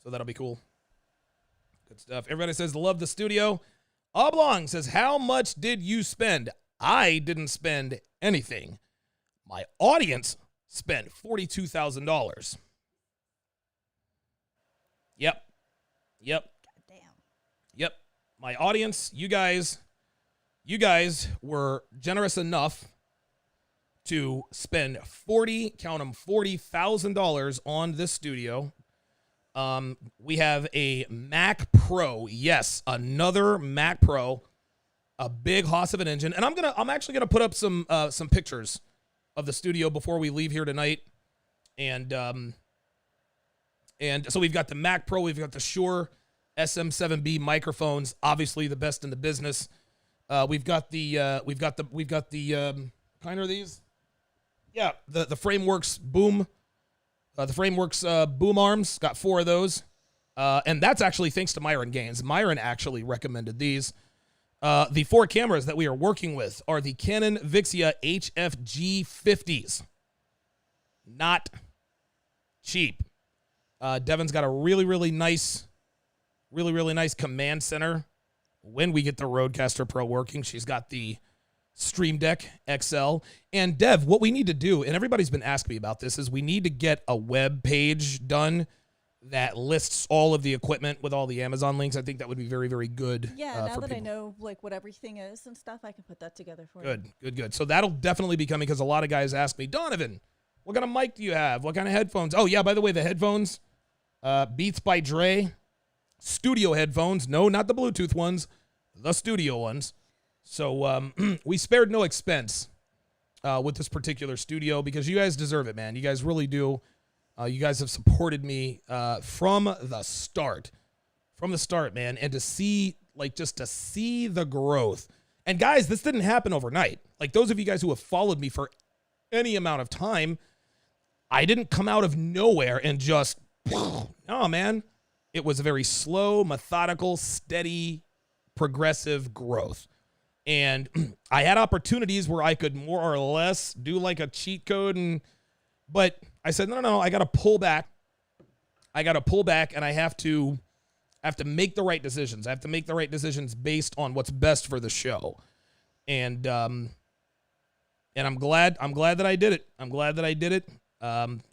So that'll be cool. Good stuff. Everybody says, love the studio. Oblong says, how much did you spend? I didn't spend anything. My audience spent $42,000. Yep. Goddamn. Yep. My audience, you guys You guys were generous enough to spend $40,000 on this studio. We have a Mac Pro. Yes, another Mac Pro, a big hoss of an engine. And I'm actually gonna put up some pictures of the studio before we leave here tonight. And so we've got the Mac Pro, we've got the Shure SM7B microphones, obviously the best in the business. We've got the kind of these. Yeah, the Frameworks boom. The Frameworks boom arms, got 4 of those. And that's actually thanks to Myron Gaines. Myron actually recommended these. The 4 cameras that we are working with are the Canon Vixia HFG 50s. Not cheap. Devin's got a really nice command center. When we get the Rodecaster Pro working, she's got the Stream Deck XL. And Dev, what we need to do, and everybody's been asking me about this, is we need to get a web page done that lists all of the equipment with all the Amazon links. I think that would be very good. Yeah, now for that people. I know like what everything is and stuff, I can put that together for Good, you. good. So that'll definitely be coming because a lot of guys ask me, Donovan, what kind of mic do you have? What kind of headphones? Oh, yeah, by the way, the headphones, Beats by Dre, studio headphones. No, not the Bluetooth ones, the studio ones. So we spared no expense with this particular studio because you guys deserve it, man. You guys really do. You guys have supported me from the start. From the start, man. And to see, just to see the growth. And guys, this didn't happen overnight. Like those of you guys who have followed me for any amount of time, I didn't come out of nowhere and just, no, man. It was a very slow, methodical, steady, progressive growth. And I had opportunities where I could more or less do like a cheat code, but I said, no, I got to pull back. And I have to make the right decisions. I have to make the right decisions based on what's best for the show. And I'm glad that I did it.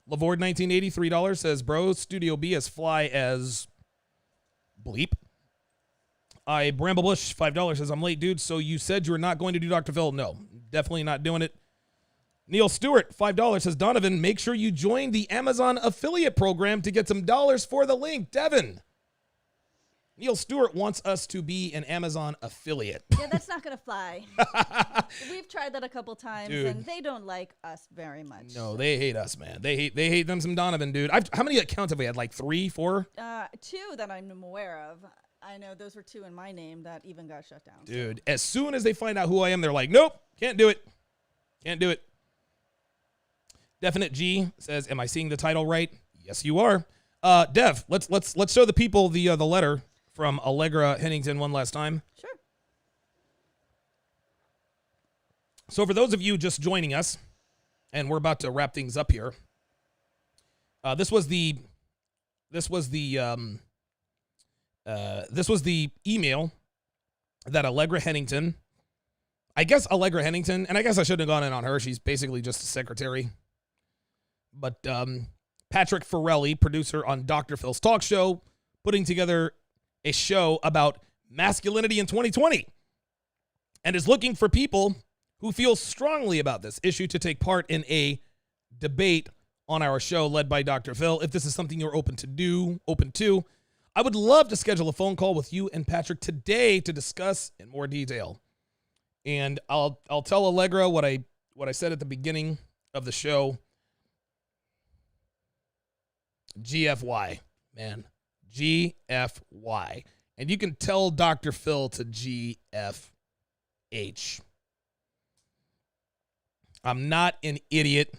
Lavord 1980, $3 says, bro, Studio B as fly as bleep. Bramblebush, $5 says, I'm late, dude. So you said you were not going to do Dr. Phil? No, definitely not doing it. Neil Stewart, $5 says, Donovan, make sure you join the Amazon affiliate program to get some dollars for the link. Devin. Neil Stewart wants us to be an Amazon affiliate. Yeah, that's not going to fly. We've tried that a couple times, dude, and they don't like us very much. No, they hate us, man. They hate them some Donovan, dude. How many accounts have we had? Like 3, 4? 2 that I'm aware of. I know those were 2 in my name that even got shut down. Dude, as soon as they find out who I am, they're like, nope, can't do it. Definite G says, am I seeing the title right? Yes, you are. Dev, let's show the people the letter from Allegra Hennington one last time. Sure. So for those of you just joining us, and we're about to wrap things up here, this was the email that Allegra Hennington, and I guess I shouldn't have gone in on her. She's basically just a secretary. But Patrick Farrelly, producer on Dr. Phil's talk show, putting together a show about masculinity in 2020 and is looking for people who feel strongly about this issue to take part in a debate on our show led by Dr. Phil. If this is something you're open to, I would love to schedule a phone call with you and Patrick today to discuss in more detail. And I'll tell Allegra what I said at the beginning of the show. GFY, man. GFY. And you can tell Dr. Phil to GFH. I'm not an idiot,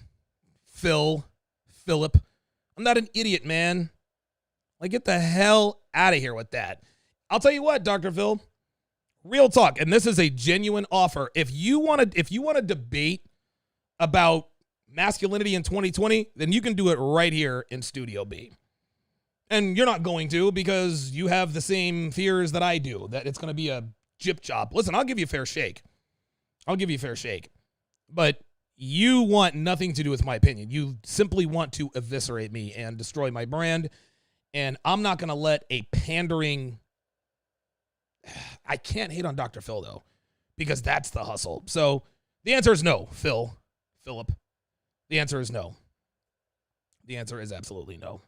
Philip. I'm not an idiot, man. Like, get the hell out of here with that. I'll tell you what, Dr. Phil. Real talk, and this is a genuine offer. If you want to debate about masculinity in 2020, then you can do it right here in Studio B. And you're not going to because you have the same fears that I do, that it's going to be a jip job. Listen, I'll give you a fair shake. But you want nothing to do with my opinion. You simply want to eviscerate me and destroy my brand. And I'm not going to let a pandering... I can't hate on Dr. Phil, though. because that's the hustle. So the answer is no, Philip. The answer is no. The answer is absolutely no.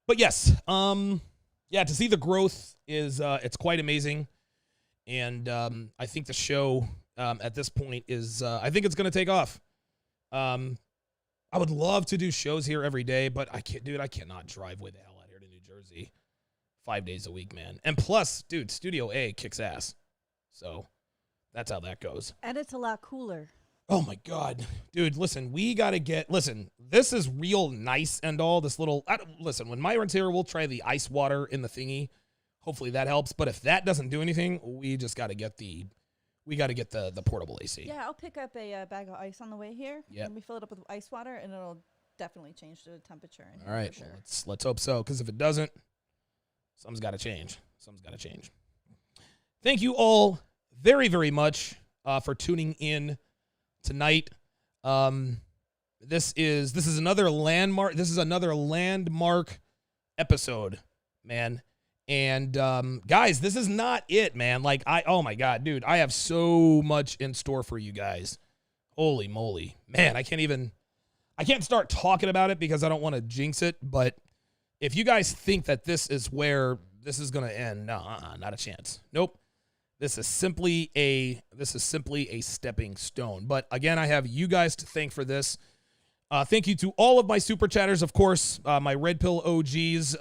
But yes, yeah, to see the growth is it's quite amazing, and I think the show at this point is I think it's going to take off. I would love to do shows here every day, but I can't, dude. I cannot drive way the hell out here to New Jersey 5 days a week, man. And plus, dude, Studio A kicks ass, so that's how that goes. And it's a lot cooler. Oh my God, dude, listen, we got to listen, this is real nice and all, this little, listen, when Myron's here, we'll try the ice water in the thingy. Hopefully that helps. But if that doesn't do anything, we just got to get the portable AC. Yeah, I'll pick up a bag of ice on the way here. Yeah. And we fill it up with ice water, and it'll definitely change the temperature. All right, for sure. well, let's hope so, because if it doesn't, something's got to change. Thank you all very, very much for tuning in tonight. This is another landmark. This is another landmark episode, man. And guys, this is not it, man. Like oh my God, dude, I have so much in store for you guys. Holy moly, man! I can't start talking about it because I don't want to jinx it. But if you guys think that this is where this is gonna end, no, not a chance. Nope. This is simply a stepping stone. But again, I have you guys to thank for this. Thank you to all of my super chatters, of course, my Red Pill OGs,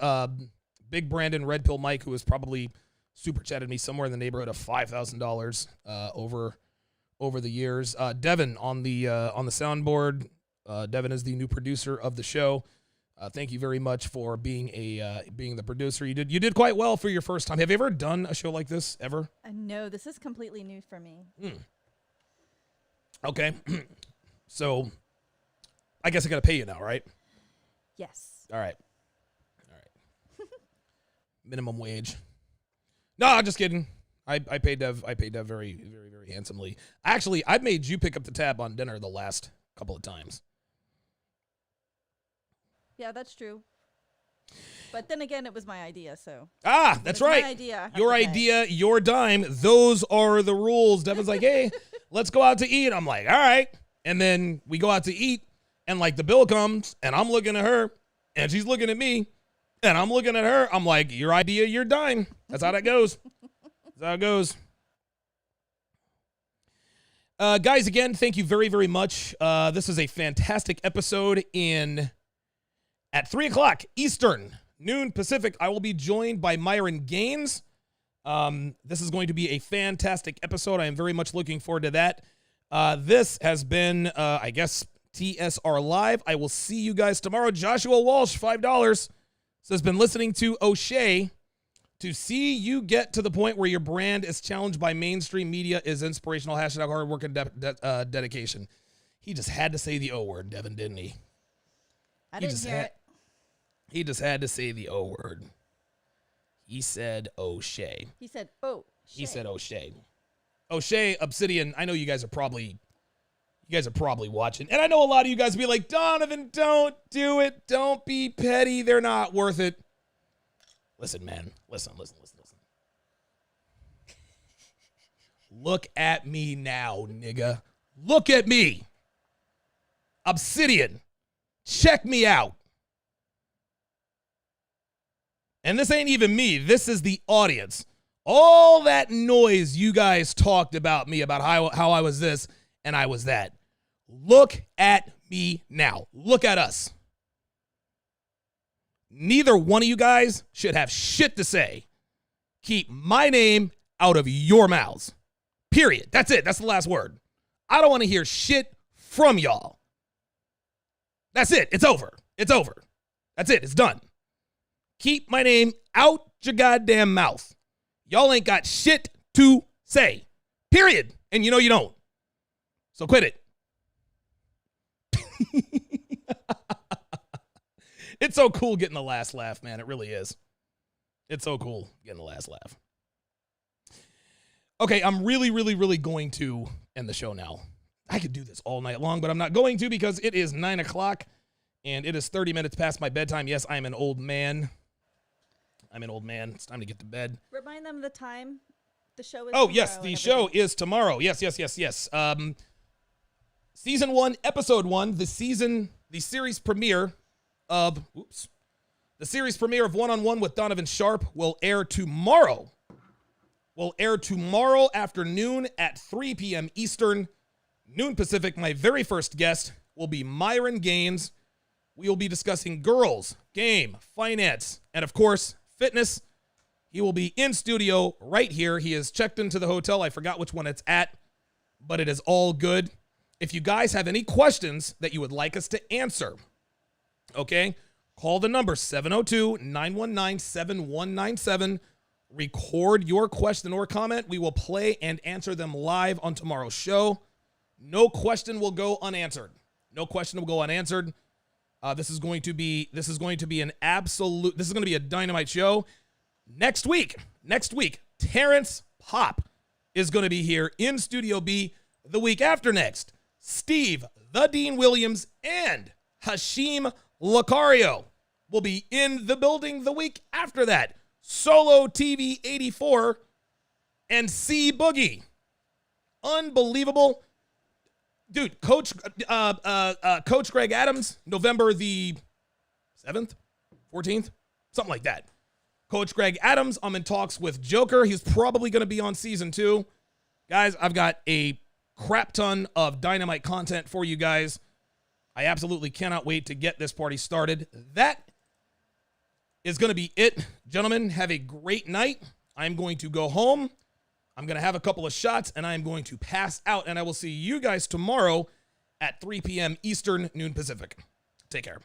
Big Brandon, Red Pill Mike, who has probably super chatted me somewhere in the neighborhood of $5,000 over the years. Devin on the soundboard. Devin is the new producer of the show. Thank you very much for being the producer. You did quite well for your first time. Have you ever done a show like this ever? No, this is completely new for me. Okay, so I guess I gotta pay you now, right? Yes. All right. Minimum wage. No, I'm just kidding. I paid Dev very, very, very handsomely. Actually, I made you pick up the tab on dinner the last couple of times. Yeah, that's true. But then again, it was my idea, so. That's right. My idea. Your idea, your dime. Those are the rules. Devin's like, hey, let's go out to eat. I'm like, all right. And then we go out to eat, and like the bill comes, and I'm looking at her, and she's looking at me, and I'm looking at her. I'm like, your idea, your dime. That's how that goes. That's how it goes. Guys, again, thank you very, very much. This is a fantastic episode at 3 o'clock Eastern, noon Pacific. I will be joined by Myron Gaines. This is going to be a fantastic episode. I am very much looking forward to that. This has been, I guess, TSR Live. I will see you guys tomorrow. Joshua Walsh, $5, says, been listening to O'Shea. To see you get to the point where your brand is challenged by mainstream media is inspirational. # hard work and dedication. He just had to say the O word, Devin, didn't he? I didn't hear it. He just had to say the O word. He said O'Shea. He said, oh, He said O'Shea. O'Shea, Obsidian, I know you guys are probably watching. And I know a lot of you guys will be like, Donovan, don't do it. Don't be petty. They're not worth it. Listen, man. Listen. Look at me now, nigga. Look at me. Obsidian. Check me out. And this ain't even me. This is the audience. All that noise you guys talked about me, about how I was this and I was that. Look at me now. Look at us. Neither one of you guys should have shit to say. Keep my name out of your mouths. Period. That's it. That's the last word. I don't want to hear shit from y'all. That's it. It's over. It's over. That's it. It's done. Keep my name out your goddamn mouth. Y'all ain't got shit to say. Period. And you know you don't. So quit it. It's so cool getting the last laugh, man. It really is. It's so cool getting the last laugh. Okay, I'm really, really, really going to end the show now. I could do this all night long, but I'm not going to because it is 9 o'clock and it is 30 minutes past my bedtime. Yes, I am an old man. I'm an old man. It's time to get to bed. Remind them the time. The show is Oh, yes, the show is tomorrow. Yes. Season 1, Episode 1, the series premiere of, the series premiere of One-on-One with Donovan Sharpe will air tomorrow. Will air tomorrow afternoon at 3 p.m. Eastern, noon Pacific. My very first guest will be Myron Gaines. We will be discussing girls, game, finance, and of course, fitness. He will be in studio right here. He is checked into the hotel. I forgot which one it's at, but it is all good. If you guys have any questions that you would like us to answer, okay, call the number 702-919-7197. Record your question or comment. We will play and answer them live on tomorrow's show. No question will go unanswered. This is going to be a dynamite show. Next week, Terrence Pop is going to be here in Studio B. The week after next, Steve the Dean Williams and Hashim Lucario will be in the building the week after that. Solo TV 84 and C Boogie. Unbelievable. Dude, Coach Greg Adams, November the 7th, 14th, something like that. Coach Greg Adams, I'm in talks with Joker. He's probably going to be on season 2. Guys, I've got a crap ton of dynamite content for you guys. I absolutely cannot wait to get this party started. That is going to be it. Gentlemen, have a great night. I'm going to go home. I'm going to have a couple of shots, and I'm going to pass out, and I will see you guys tomorrow at 3 p.m. Eastern, noon Pacific. Take care.